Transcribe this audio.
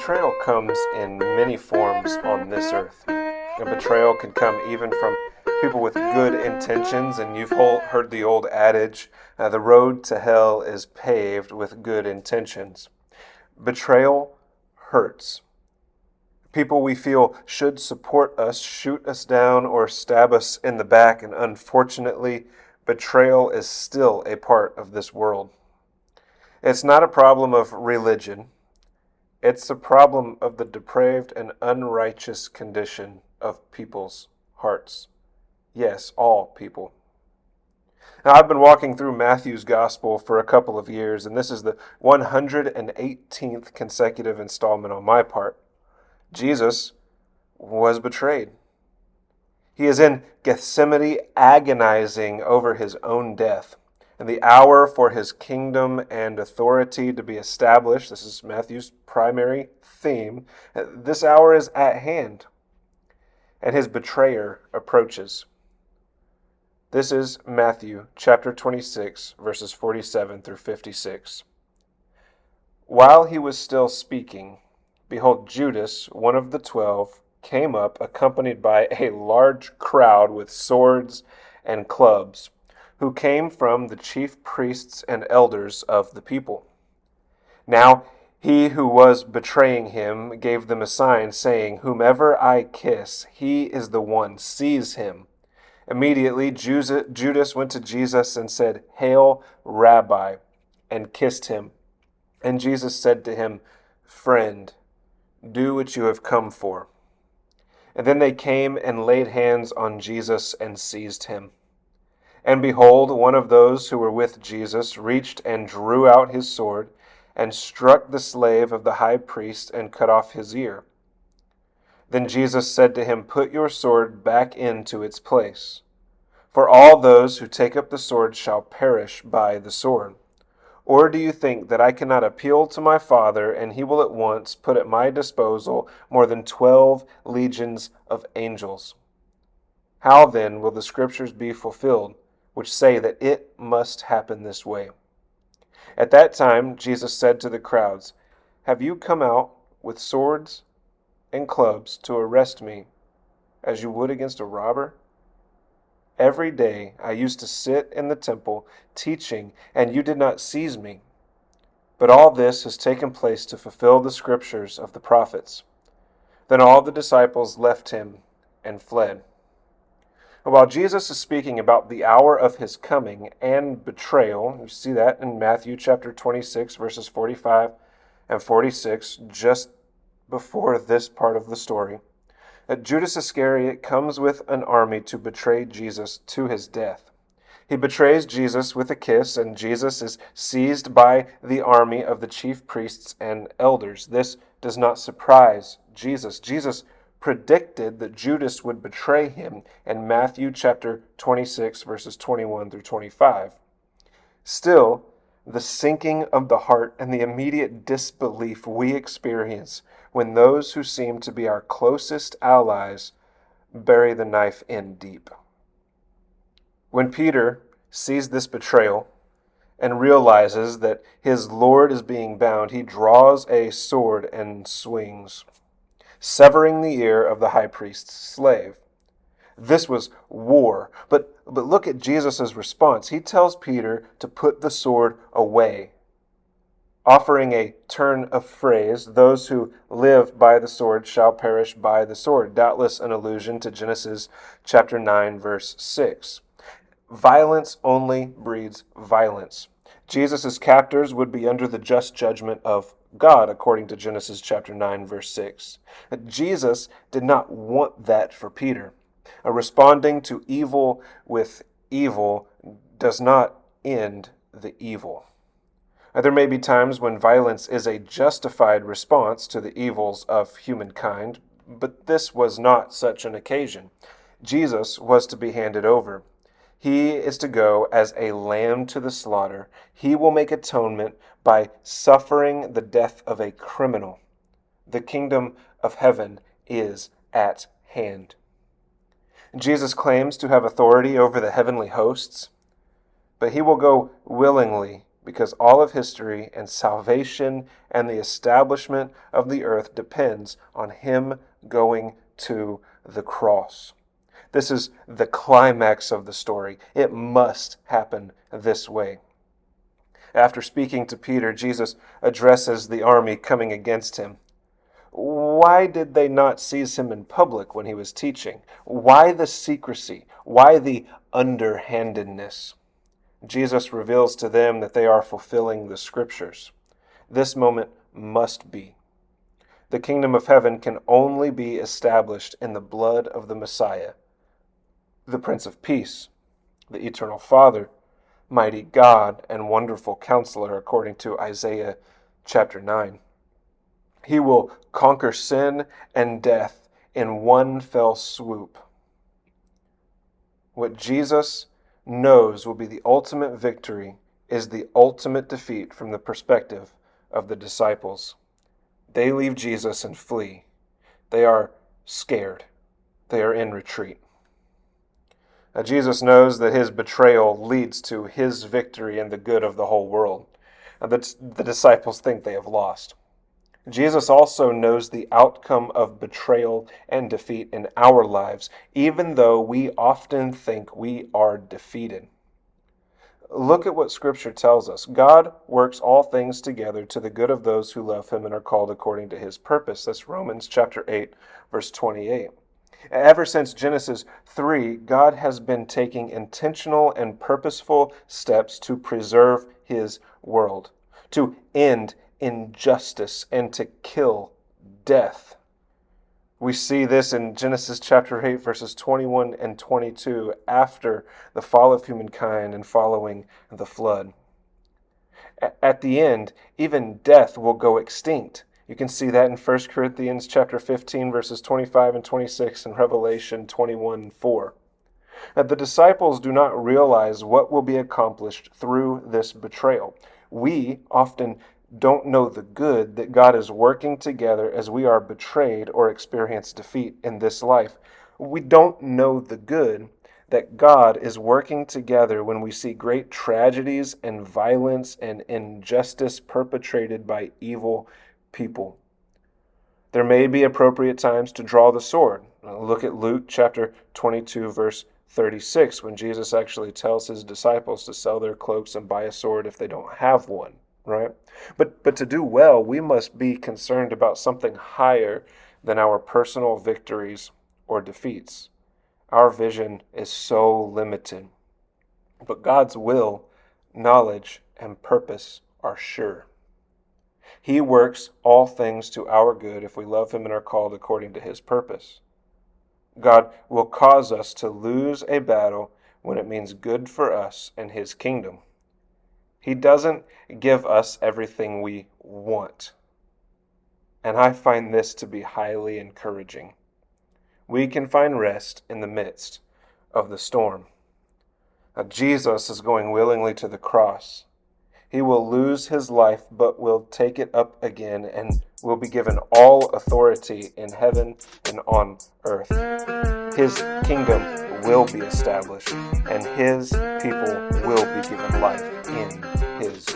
Betrayal comes in many forms on this earth. And betrayal can come even from people with good intentions, and you've heard the old adage, the road to hell is paved with good intentions. Betrayal hurts. People we feel should support us, shoot us down, or stab us in the back, and unfortunately, betrayal is still a part of this world. It's not a problem of religion. It's a problem of the depraved and unrighteous condition of people's hearts. Yes, all people. Now, I've been walking through Matthew's Gospel for a couple of years, and this is the 118th consecutive installment on my part. Jesus was betrayed. He is in Gethsemane agonizing over his own death. And the hour for his kingdom and authority to be established, this is Matthew's primary theme, this hour is at hand. And his betrayer approaches. This is Matthew chapter 26, verses 47 through 56. While he was still speaking, behold, Judas, one of the 12, came up, accompanied by a large crowd with swords and clubs, who came from the chief priests and elders of the people. Now he who was betraying him gave them a sign, saying, "Whomever I kiss, he is the one. Seize him." Immediately Judas went to Jesus and said, "Hail, Rabbi," and kissed him. And Jesus said to him, "Friend, do what you have come for." And then they came and laid hands on Jesus and seized him. And behold, one of those who were with Jesus reached and drew out his sword, and struck the slave of the high priest, and cut off his ear. Then Jesus said to him, "Put your sword back into its place. For all those who take up the sword shall perish by the sword. Or do you think that I cannot appeal to my Father, and he will at once put at my disposal more than 12 legions of angels? How then will the scriptures be fulfilled, which say that it must happen this way?" At that time, Jesus said to the crowds, "Have you come out with swords and clubs to arrest me, as you would against a robber? Every day I used to sit in the temple teaching, and you did not seize me. But all this has taken place to fulfill the scriptures of the prophets." Then all the disciples left him and fled. While Jesus is speaking about the hour of his coming and betrayal, you see that in Matthew chapter 26, verses 45 and 46, just before this part of the story, that Judas Iscariot comes with an army to betray Jesus to his death. He betrays Jesus with a kiss, and Jesus is seized by the army of the chief priests and elders. This does not surprise Jesus. Jesus predicted that Judas would betray him in Matthew chapter 26, verses 21 through 25. Still, the sinking of the heart and the immediate disbelief we experience when those who seem to be our closest allies bury the knife in deep. When Peter sees this betrayal and realizes that his Lord is being bound, he draws a sword and swings, severing the ear of the high priest's slave. This was war. But look at Jesus' response. He tells Peter to put the sword away, offering a turn of phrase, "Those who live by the sword shall perish by the sword," doubtless an allusion to Genesis chapter 9, verse 6. Violence only breeds violence. Jesus' captors would be under the just judgment of God, according to Genesis chapter 9, verse 6. Jesus did not want that for Peter. Responding to evil with evil does not end the evil. There may be times when violence is a justified response to the evils of humankind, but this was not such an occasion. Jesus was to be handed over. He is to go as a lamb to the slaughter. He will make atonement by suffering the death of a criminal. The kingdom of heaven is at hand. Jesus claims to have authority over the heavenly hosts, but he will go willingly because all of history and salvation and the establishment of the earth depends on him going to the cross. This is the climax of the story. It must happen this way. After speaking to Peter, Jesus addresses the army coming against him. Why did they not seize him in public when he was teaching? Why the secrecy? Why the underhandedness? Jesus reveals to them that they are fulfilling the scriptures. This moment must be. The kingdom of heaven can only be established in the blood of the Messiah, the Prince of Peace, the Eternal Father, mighty God, and wonderful Counselor, according to Isaiah chapter 9. He will conquer sin and death in one fell swoop. What Jesus knows will be the ultimate victory is the ultimate defeat from the perspective of the disciples. They leave Jesus and flee. They are scared. They are in retreat. Now, Jesus knows that his betrayal leads to his victory and the good of the whole world. The disciples think they have lost. Jesus also knows the outcome of betrayal and defeat in our lives, even though we often think we are defeated. Look at what Scripture tells us. God works all things together to the good of those who love him and are called according to his purpose. That's Romans chapter 8, verse 28. Ever since Genesis 3, God has been taking intentional and purposeful steps to preserve his world, to end injustice, and to kill death. We see this in Genesis chapter 8, verses 21 and 22, after the fall of humankind and following the flood. At the end, even death will go extinct. You can see that in 1 Corinthians chapter 15, verses 25 and 26, and Revelation 21:4. The disciples do not realize what will be accomplished through this betrayal. We often don't know the good that God is working together as we are betrayed or experience defeat in this life. We don't know the good that God is working together when we see great tragedies and violence and injustice perpetrated by evil people. There may be appropriate times to draw the sword. Look at Luke chapter 22, verse 36, when Jesus actually tells his disciples to sell their cloaks and buy a sword if they don't have one. Right? But to do well, we must be concerned about something higher than our personal victories or defeats. Our vision is so limited. But God's will, knowledge, and purpose are sure. He works all things to our good if we love him and are called according to his purpose. God will cause us to lose a battle when it means good for us and his kingdom. He doesn't give us everything we want. And I find this to be highly encouraging. We can find rest in the midst of the storm. Now, Jesus is going willingly to the cross. He will lose his life, but will take it up again and will be given all authority in heaven and on earth. His kingdom will be established, and his people will be given life in his